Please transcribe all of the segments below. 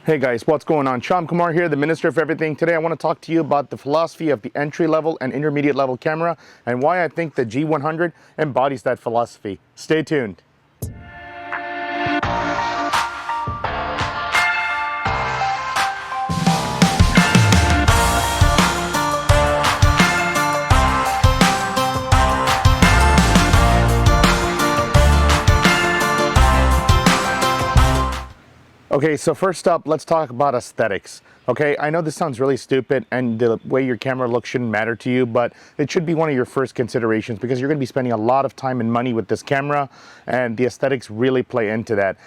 Hey guys, what's going on? Sham Kumar here, the Minister of Everything. Today I want to talk to you about the philosophy of the entry-level and intermediate-level camera and why I think the G100 embodies that philosophy. Stay tuned. Okay, so first up, let's talk about aesthetics. Okay, I know this sounds really stupid and the way your camera looks shouldn't matter to you, but it should be one of your first considerations because you're going to be spending a lot of time and money with this camera, and the aesthetics really play into that.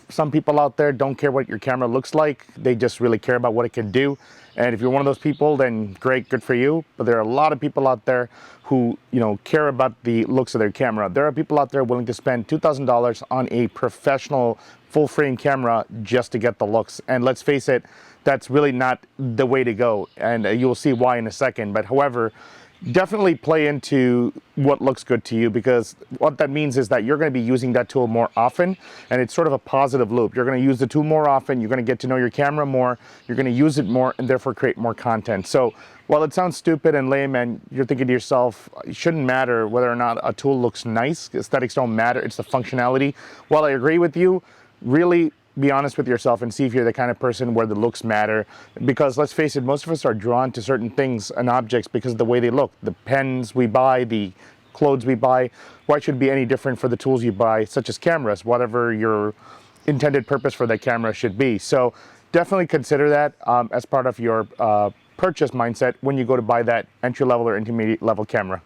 Some people out there don't care what your camera looks like, they just really care about what it can do. And if you're one of those people, then great, good for you. But there are a lot of people out there who, care about the looks of their camera. There are people out there willing to spend $2,000 on a professional full frame camera just to get the looks. And let's face it, that's really not the way to go. And you'll see why in a second. But however, definitely play into what looks good to you, because what that means is that you're going to be using that tool more often, and it's sort of a positive loop. You're going to use the tool more often, you're going to get to know your camera more, you're going to use it more, and therefore create more content. So while it sounds stupid and lame and you're thinking to yourself, it shouldn't matter whether or not a tool looks nice, aesthetics don't matter, it's the functionality. While I agree with you, really be honest with yourself and see if you're the kind of person where the looks matter, because let's face it, most of us are drawn to certain things and objects because of the way they look. The pens we buy, the clothes we buy. Why should it be any different for the tools you buy, such as cameras, whatever your intended purpose for that camera should be? So definitely consider that as part of your purchase mindset when you go to buy that entry-level or intermediate-level camera.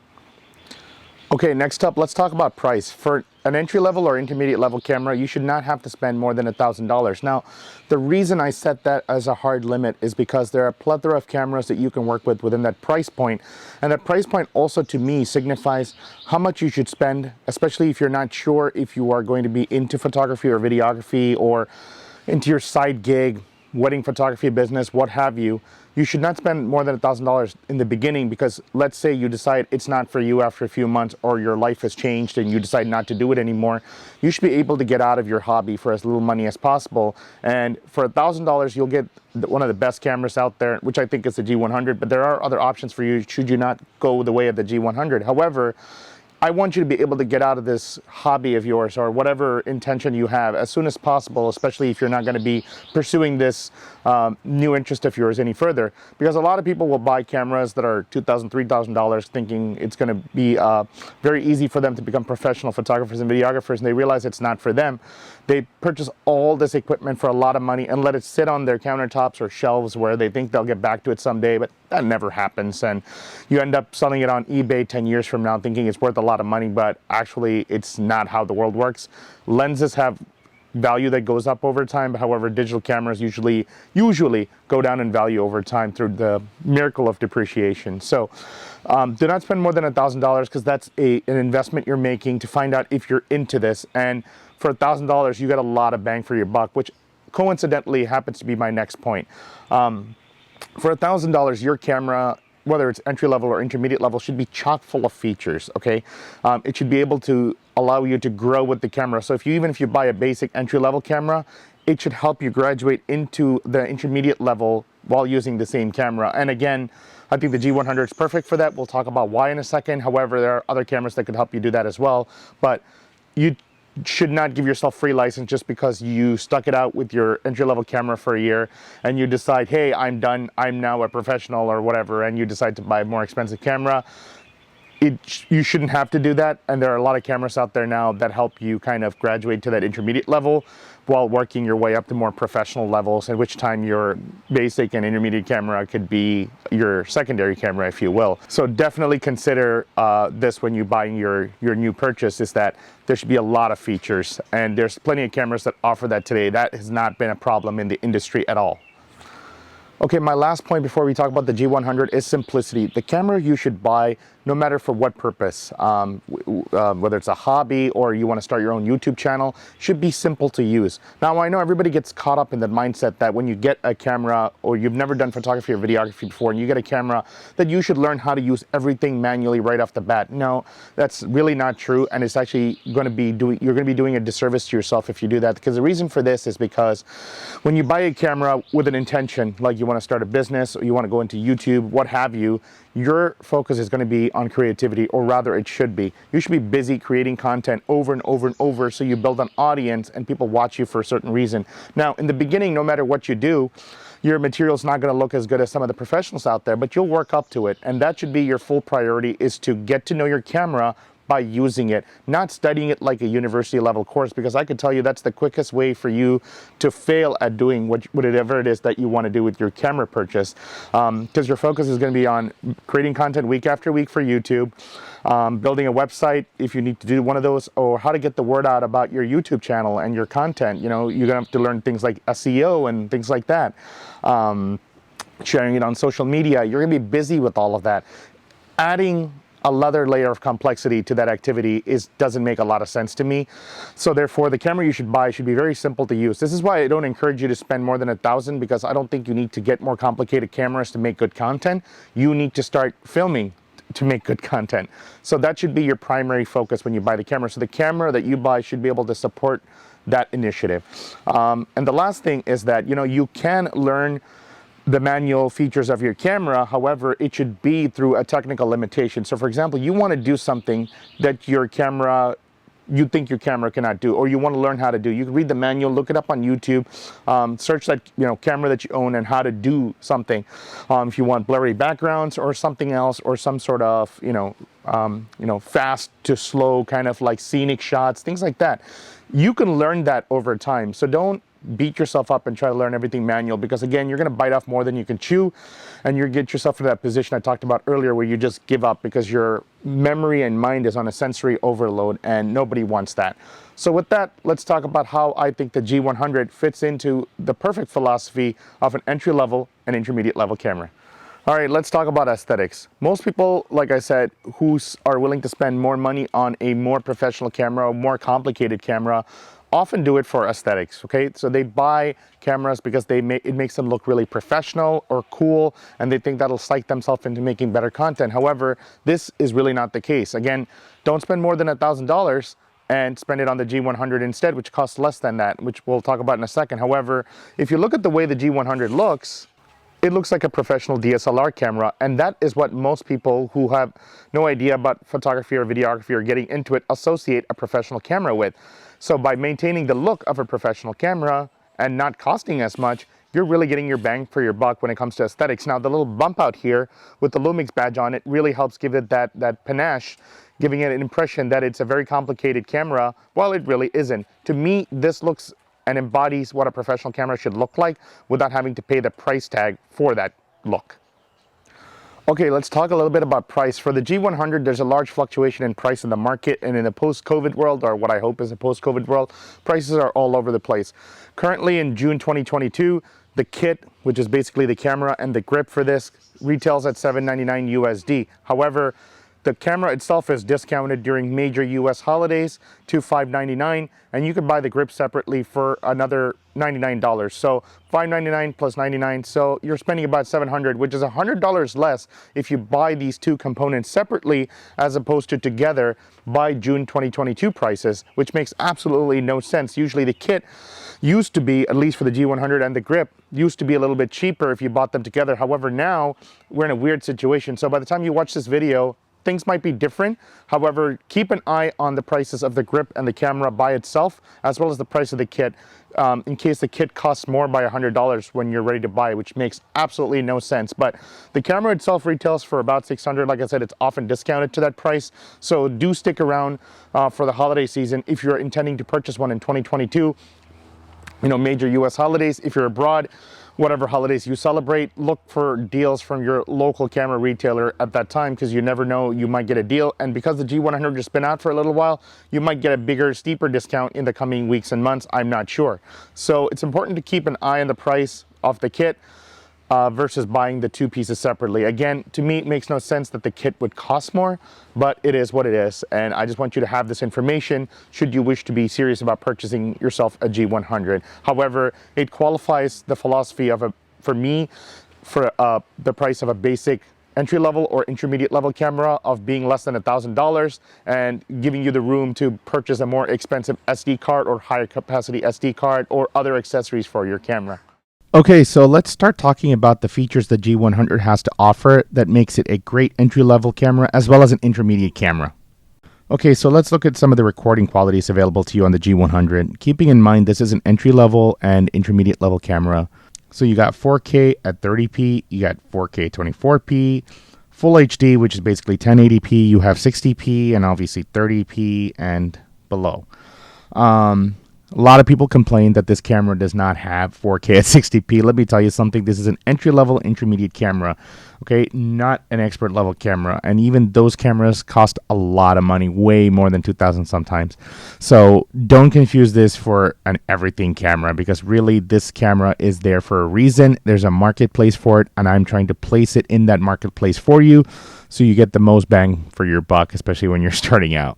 Okay, next up, let's talk about price. For an entry-level or intermediate-level camera, you should not have to spend more than $1,000. Now, the reason I set that as a hard limit is because there are a plethora of cameras that you can work with within that price point. And that price point also, to me, signifies how much you should spend, especially if you're not sure if you are going to be into photography or videography or into your side gig, wedding photography business, what have you. You should not spend more than $1,000 in the beginning, because let's say you decide it's not for you after a few months, or your life has changed and you decide not to do it anymore. You should be able to get out of your hobby for as little money as possible. And for $1,000, you'll get one of the best cameras out there, which I think is the G100, but there are other options for you should you not go the way of the G100. However, I want you to be able to get out of this hobby of yours or whatever intention you have as soon as possible, especially if you're not going to be pursuing this new interest of yours any further. Because a lot of people will buy cameras that are $2,000, $3,000 thinking it's going to be very easy for them to become professional photographers and videographers, and they realize it's not for them. They purchase all this equipment for a lot of money and let it sit on their countertops or shelves where they think they'll get back to it someday, but that never happens. And you end up selling it on eBay 10 years from now thinking it's worth a lot of money, but actually it's not how the world works. Lenses have value that goes up over time. However, digital cameras usually go down in value over time through the miracle of depreciation. So do not spend more than $1,000, because that's an investment you're making to find out if you're into this. And for $1,000, you get a lot of bang for your buck, which coincidentally happens to be my next point. For $1,000, your camera, whether it's entry level or intermediate level, should be chock full of features. Okay, it should be able to allow you to grow with the camera. So even if you buy a basic entry level camera, it should help you graduate into the intermediate level while using the same camera. And again, I think the G100 is perfect for that. We'll talk about why in a second. However, there are other cameras that could help you do that as well. But you should not give yourself free license just because you stuck it out with your entry-level camera for a year and you decide, hey, I'm done, I'm now a professional or whatever, and you decide to buy a more expensive camera. You shouldn't have to do that, and there are a lot of cameras out there now that help you kind of graduate to that intermediate level while working your way up to more professional levels, at which time your basic and intermediate camera could be your secondary camera, if you will. So definitely consider this when you're buying your new purchase, is that there should be a lot of features, and there's plenty of cameras that offer that today. That has not been a problem in the industry at all. Okay, my last point before we talk about the G100 is simplicity. The camera you should buy no matter for what purpose, whether it's a hobby or you want to start your own YouTube channel, should be simple to use. Now, I know everybody gets caught up in the mindset that when you get a camera or you've never done photography or videography before and you get a camera, that you should learn how to use everything manually right off the bat. No, that's really not true, and it's actually going to be you're going to be doing a disservice to yourself if you do that, because the reason for this is because when you buy a camera with an intention, like you want to start a business or you want to go into YouTube, what have you, your focus is going to be on creativity, or rather it should be. You should be busy creating content over and over and over so you build an audience and people watch you for a certain reason. Now, in the beginning, no matter what you do, your material is not going to look as good as some of the professionals out there, but you'll work up to it. And that should be your full priority, is to get to know your camera by using it, not studying it like a university level course, because I can tell you that's the quickest way for you to fail at doing whatever it is that you want to do with your camera purchase, because your focus is going to be on creating content week after week for YouTube, building a website if you need to do one of those, or how to get the word out about your YouTube channel and your content. You know, you're going to have to learn things like SEO and things like that, sharing it on social media. You're going to be busy with all of that. Adding another layer of complexity to that activity doesn't make a lot of sense to me. So therefore, the camera you should buy should be very simple to use. This is why I don't encourage you to spend more than $1,000, because I don't think you need to get more complicated cameras to make good content. You need to start filming to make good content. So that should be your primary focus when you buy the camera. So the camera that you buy should be able to support that initiative. And the last thing is that, you know, you can learn the manual features of your camera. However, it should be through a technical limitation. So for example, you want to do something that you think your camera cannot do, or you want to learn how to do. You can read the manual, look it up on YouTube, search that camera that you own and how to do something. If you want blurry backgrounds or something else, or some sort of fast to slow kind of like scenic shots, things like that. You can learn that over time. So don't beat yourself up and try to learn everything manual, because again, you're going to bite off more than you can chew, and you get yourself to that position I talked about earlier where you just give up because your memory and mind is on a sensory overload, and nobody wants that. So with that, let's talk about how I think the G100 fits into the perfect philosophy of an entry-level and intermediate-level camera. All right, let's talk about aesthetics. Most people, like I said, who are willing to spend more money on a more professional camera, a more complicated camera, often do it for aesthetics, okay? So they buy cameras because it makes them look really professional or cool, and they think that'll psych themselves into making better content. However, this is really not the case. Again, don't spend more than $1,000 and spend it on the G100 instead, which costs less than that, which we'll talk about in a second. However, if you look at the way the G100 looks, it looks like a professional DSLR camera, and that is what most people who have no idea about photography or videography or getting into it associate a professional camera with. So by maintaining the look of a professional camera and not costing as much, you're really getting your bang for your buck when it comes to aesthetics. Now, the little bump out here with the Lumix badge on it really helps give it that panache, giving it an impression that it's a very complicated camera, while it really isn't. To me, this looks and embodies what a professional camera should look like without having to pay the price tag for that look. Okay, let's talk a little bit about price. For the G100, there's a large fluctuation in price in the market, and in the post-COVID world, or what I hope is a post-COVID world, prices are all over the place. Currently in June 2022, the kit, which is basically the camera and the grip for this, retails at $799 USD. However, the camera itself is discounted during major US holidays to $599, and you can buy the grip separately for another $99. So $599 plus $99, so you're spending about $700, which is $100 less if you buy these two components separately as opposed to together by June 2022 prices, which makes absolutely no sense. Usually the kit used to be, at least for the G100, and the grip used to be a little bit cheaper if you bought them together. However, now we're in a weird situation. So by the time you watch this video, things might be different. However, keep an eye on the prices of the grip and the camera by itself, as well as the price of the kit, in case the kit costs more by $100 when you're ready to buy, which makes absolutely no sense. But the camera itself retails for about $600. Like I said, it's often discounted to that price. So do stick around for the holiday season if you're intending to purchase one in 2022. Major US holidays. If you're abroad, whatever holidays you celebrate, look for deals from your local camera retailer at that time, because you never know, you might get a deal. And because the G100 has been out for a little while, you might get a bigger, steeper discount in the coming weeks and months. I'm not sure. So it's important to keep an eye on the price of the kit. versus buying the two pieces separately. Again, to me, it makes no sense that the kit would cost more, but it is what it is. And I just want you to have this information should you wish to be serious about purchasing yourself a G100. However, it qualifies the philosophy of for me, for the price of a basic entry-level or intermediate-level camera of being less than $1,000 and giving you the room to purchase a more expensive SD card or higher capacity SD card or other accessories for your camera. Okay, so let's start talking about the features the G100 has to offer that makes it a great entry-level camera as well as an intermediate camera. Okay, so let's look at some of the recording qualities available to you on the G100. Keeping in mind this is an entry-level and intermediate-level camera. So you got 4K at 30p, you got 4K 24p, Full HD, which is basically 1080p, you have 60p, and obviously 30p and below. A lot of people complain that this camera does not have 4K at 60p. Let me tell you something. This is an entry-level intermediate camera, okay? Not an expert-level camera. And even those cameras cost a lot of money, way more than $2,000 sometimes. So don't confuse this for an everything camera, because really this camera is there for a reason. There's a marketplace for it, and I'm trying to place it in that marketplace for you so you get the most bang for your buck, especially when you're starting out.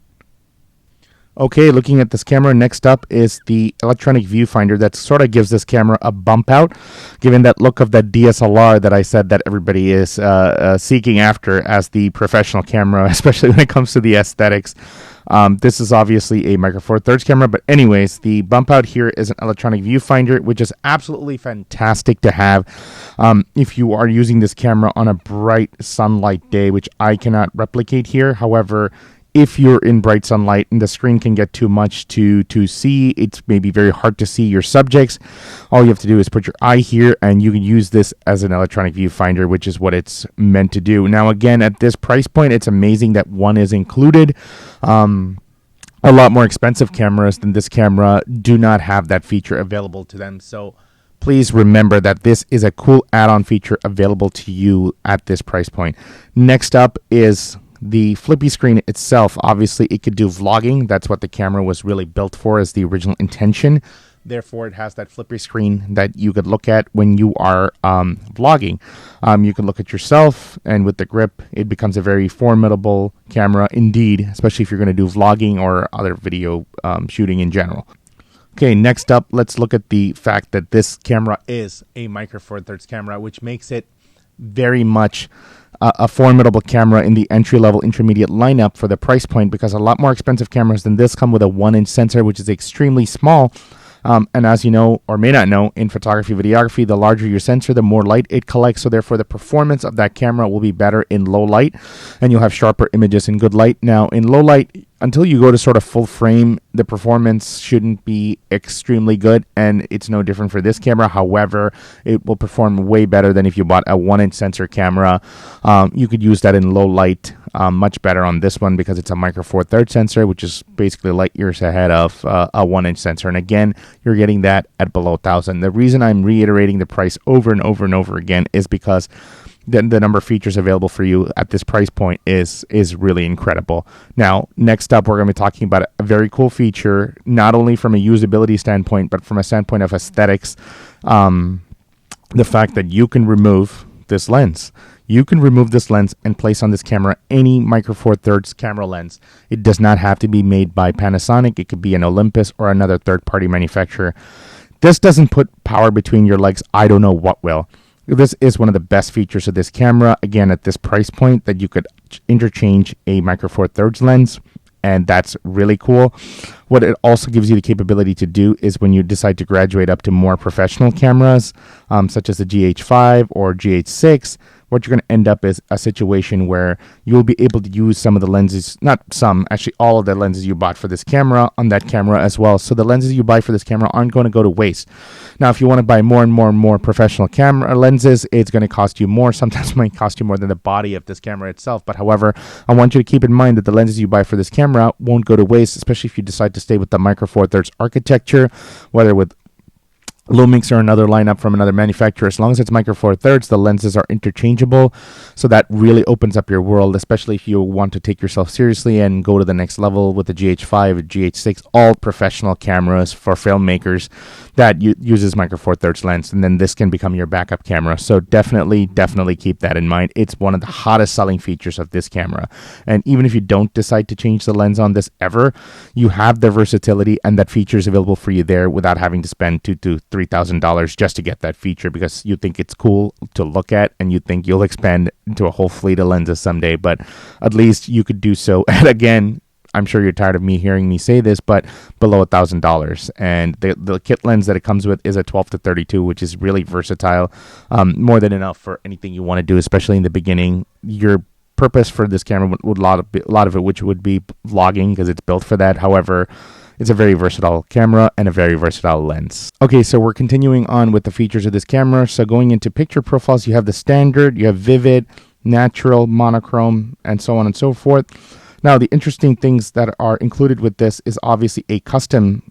Okay, looking at this camera, next up is the electronic viewfinder that sort of gives this camera a bump out, given that look of that DSLR that I said that everybody is seeking after as the professional camera, especially when it comes to the aesthetics. This is obviously a Micro Four Thirds camera, but anyways, the bump out here is an electronic viewfinder, which is absolutely fantastic to have if you are using this camera on a bright sunlight day, which I cannot replicate here. However, if you're in bright sunlight and the screen can get too much to see, it's maybe very hard to see your subjects. All you have to do is put your eye here and you can use this as an electronic viewfinder, which is what it's meant to do. Now, again, at this price point, it's amazing that one is included. A lot more expensive cameras than this camera do not have that feature available to them. So please remember that this is a cool add-on feature available to you at this price point. Next up is the flippy screen itself. Obviously, it could do vlogging. That's what the camera was really built for, as the original intention. Therefore, it has that flippy screen that you could look at when you are vlogging. You can look at yourself, and with the grip, it becomes a very formidable camera indeed, especially if you're going to do vlogging or other video shooting in general. Okay, next up, let's look at the fact that this camera is a Micro Four Thirds camera, which makes it very much a formidable camera in the entry-level intermediate lineup for the price point, because a lot more expensive cameras than this come with a 1-inch sensor, which is extremely small. And as you know, or may not know, in photography, videography, the larger your sensor, the more light it collects. So therefore, the performance of that camera will be better in low light, and you'll have sharper images in good light. Now, in low light, until you go to sort of full frame, the performance shouldn't be extremely good, and it's no different for this camera. However, it will perform way better than if you bought a 1-inch sensor camera. You could use that in low light much better on this one, because it's a Micro Four Thirds sensor, which is basically light years ahead of a 1-inch sensor. And again, you're getting that at below $1,000. The reason I'm reiterating the price over and over and over again is because the number of features available for you at this price point is really incredible. Now, next up, we're going to be talking about a very cool feature, not only from a usability standpoint, but from a standpoint of aesthetics. The fact that you can remove this lens. You can remove this lens and place on this camera any Micro Four Thirds camera lens. It does not have to be made by Panasonic. It could be an Olympus or another third-party manufacturer. This doesn't put power between your legs. I don't know what will. This is one of the best features of this camera, again, at this price point, that you could interchange a Micro Four Thirds lens, and that's really cool. What it also gives you the capability to do is when you decide to graduate up to more professional cameras, such as the GH5 or GH6, what you're going to end up is a situation where you'll be able to use some of the lenses, not some, actually all of the lenses you bought for this camera on that camera as well. So the lenses you buy for this camera aren't going to go to waste. Now, if you want to buy more and more professional camera lenses, it's going to cost you more. Sometimes it might cost you more than the body of this camera itself. But however, I want you to keep in mind that the lenses you buy for this camera won't go to waste, especially if you decide to stay with the Micro Four Thirds architecture, whether with Lumix or another lineup from another manufacturer. As long as it's micro four thirds, the lenses are interchangeable. So that really opens up your world, especially if you want to take yourself seriously and go to the next level with the GH5, GH6, all professional cameras for filmmakers that uses micro four thirds lens. And then this can become your backup camera. So definitely keep that in mind. It's one of the hottest selling features of this camera. And even if you don't decide to change the lens on this ever, you have the versatility and that feature is available for you there without having to spend $2,000 to $3,000 just to get that feature, because you think it's cool to look at and you think you'll expand into a whole fleet of lenses someday. But at least you could do so. And again, I'm sure you're tired of me hearing me say this, but below $1,000. And the kit lens that it comes with is a 12 to 32, which is really versatile, more than enough for anything you want to do, especially in the beginning. Your purpose for this camera would a lot of it, which would be vlogging, because it's built for that. However, it's a very versatile camera and a very versatile lens. Okay, so we're continuing on with the features of this camera. So going into picture profiles, you have the standard, you have vivid, natural, monochrome, and so on and so forth. Now, the interesting things that are included with this is obviously a custom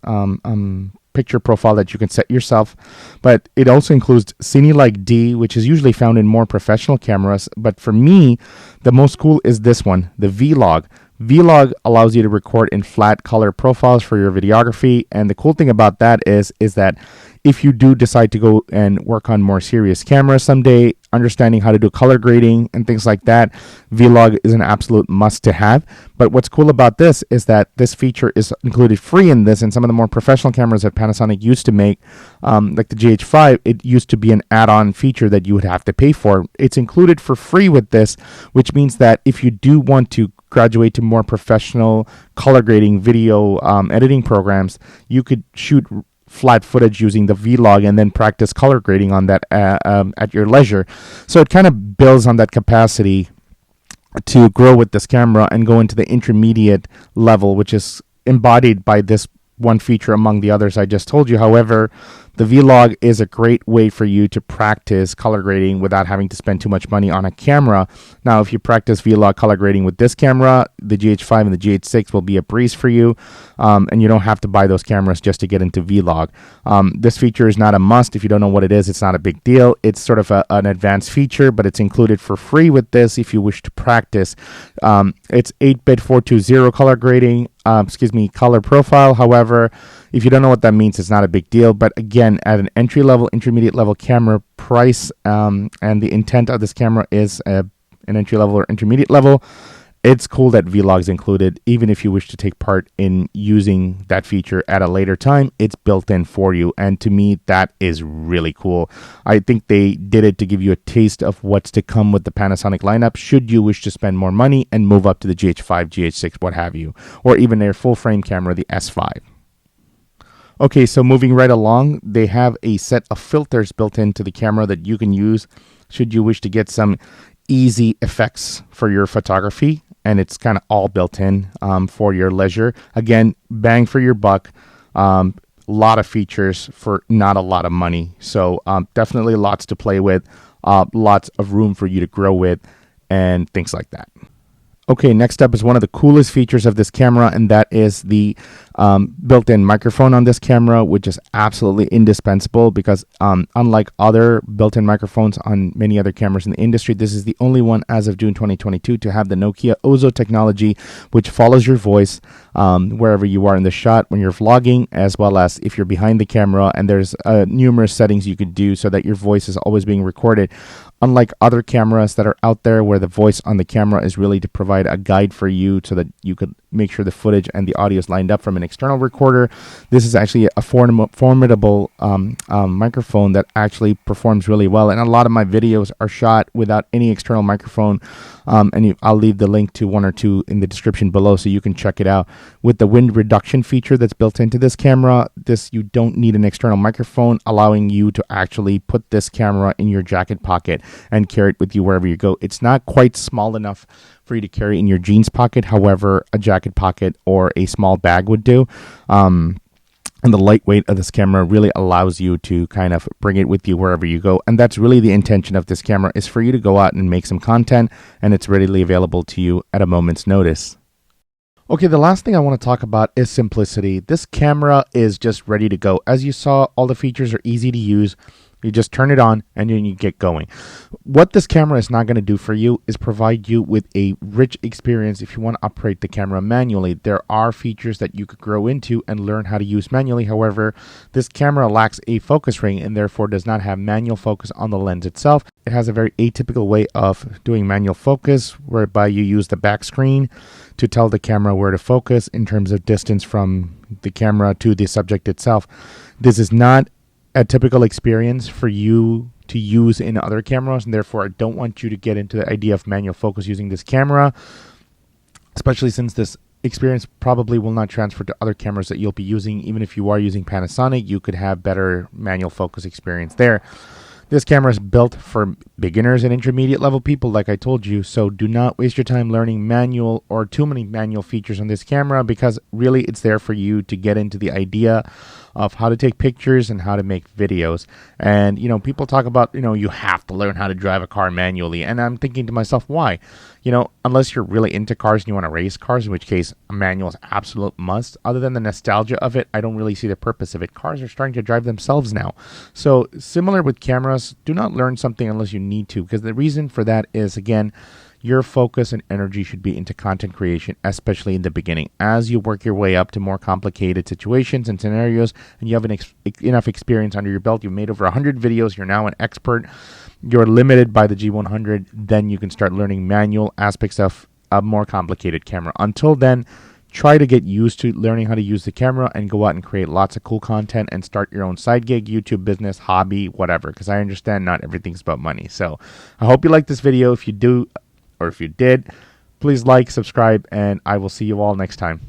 picture profile that you can set yourself, but it also includes Cine-like D, which is usually found in more professional cameras. But for me, the most cool is this one, the V-Log. V-Log allows you to record in flat color profiles for your videography. And the cool thing about that is that if you do decide to go and work on more serious cameras someday, understanding how to do color grading and things like that, V-Log is an absolute must to have. But what's cool about this is that this feature is included free in this, and some of the more professional cameras that Panasonic used to make, like the GH5, it used to be an add-on feature that you would have to pay for. It's included for free with this, which means that if you do want to graduate to more professional color grading video editing programs, you could shoot flat footage using the V-Log and then practice color grading on that at your leisure. So it kind of builds on that capacity to grow with this camera and go into the intermediate level, which is embodied by this one feature among the others I just told you. However, the V-Log is a great way for you to practice color grading without having to spend too much money on a camera. Now, if you practice V-Log color grading with this camera, the GH5 and the GH6 will be a breeze for you, and you don't have to buy those cameras just to get into V-Log. This feature is not a must. If you don't know what it is, it's not a big deal. It's sort of an advanced feature, but it's included for free with this if you wish to practice. It's 8-bit 420 color grading, color profile. However, if you don't know what that means, it's not a big deal. But again, at an entry-level, intermediate-level camera price, and the intent of this camera is an entry-level or intermediate level, it's cool that V-Log is included. Even if you wish to take part in using that feature at a later time, it's built in for you. And to me, that is really cool. I think they did it to give you a taste of what's to come with the Panasonic lineup, should you wish to spend more money and move up to the GH5, GH6, what have you, or even their full-frame camera, the S5. Okay, so moving right along, they have a set of filters built into the camera that you can use should you wish to get some easy effects for your photography, and it's kind of all built in for your leisure. Again, bang for your buck, lot of features for not a lot of money. So definitely lots to play with, lots of room for you to grow with, and things like that. Okay, next up is one of the coolest features of this camera, and that is the built-in microphone on this camera, which is absolutely indispensable because unlike other built-in microphones on many other cameras in the industry, this is the only one as of June 2022 to have the Nokia Ozo technology, which follows your voice wherever you are in the shot when you're vlogging, as well as if you're behind the camera, and there's numerous settings you could do so that your voice is always being recorded. Unlike other cameras that are out there where the voice on the camera is really to provide a guide for you so that you could make sure the footage and the audio is lined up from an external recorder, this is actually a formidable microphone that actually performs really well. And a lot of my videos are shot without any external microphone. I'll leave the link to one or two in the description below so you can check it out. With the wind reduction feature that's built into this camera, you don't need an external microphone, allowing you to actually put this camera in your jacket pocket and carry it with you wherever you go. It's not quite small enough for you to carry in your jeans pocket. However, a jacket pocket or a small bag would do. And the lightweight of this camera really allows you to kind of bring it with you wherever you go. And that's really the intention of this camera, is for you to go out and make some content, and it's readily available to you at a moment's notice. Okay, the last thing I want to talk about is simplicity. This camera is just ready to go. As you saw, all the features are easy to use. You just turn it on and then you get going. What this camera is not going to do for you is provide you with a rich experience if you want to operate the camera manually. There are features that you could grow into and learn how to use manually. However, this camera lacks a focus ring and therefore does not have manual focus on the lens itself. It has a very atypical way of doing manual focus, whereby you use the back screen to tell the camera where to focus in terms of distance from the camera to the subject itself. This is not a typical experience for you to use in other cameras, and therefore I don't want you to get into the idea of manual focus using this camera, especially since this experience probably will not transfer to other cameras that you'll be using. Even if you are using Panasonic, you could have better manual focus experience there. This camera is built for beginners and intermediate level people, like I told you, so do not waste your time learning manual or too many manual features on this camera, because really it's there for you to get into the idea of how to take pictures and how to make videos. And, people talk about, you have to learn how to drive a car manually. And I'm thinking to myself, why? Unless you're really into cars and you want to race cars, in which case a manual is absolute must. Other than the nostalgia of it, I don't really see the purpose of it. Cars are starting to drive themselves now. So similar with cameras, do not learn something unless you need to, because the reason for that is, again, your focus and energy should be into content creation, especially in the beginning. As you work your way up to more complicated situations and scenarios, and you have enough experience under your belt, you've made over 100 videos, you're now an expert, you're limited by the G100, then you can start learning manual aspects of a more complicated camera. Until then, try to get used to learning how to use the camera and go out and create lots of cool content and start your own side gig, YouTube business, hobby, whatever, because I understand not everything's about money. So I hope you liked this video. If you do, or if you did, please like, subscribe, and I will see you all next time.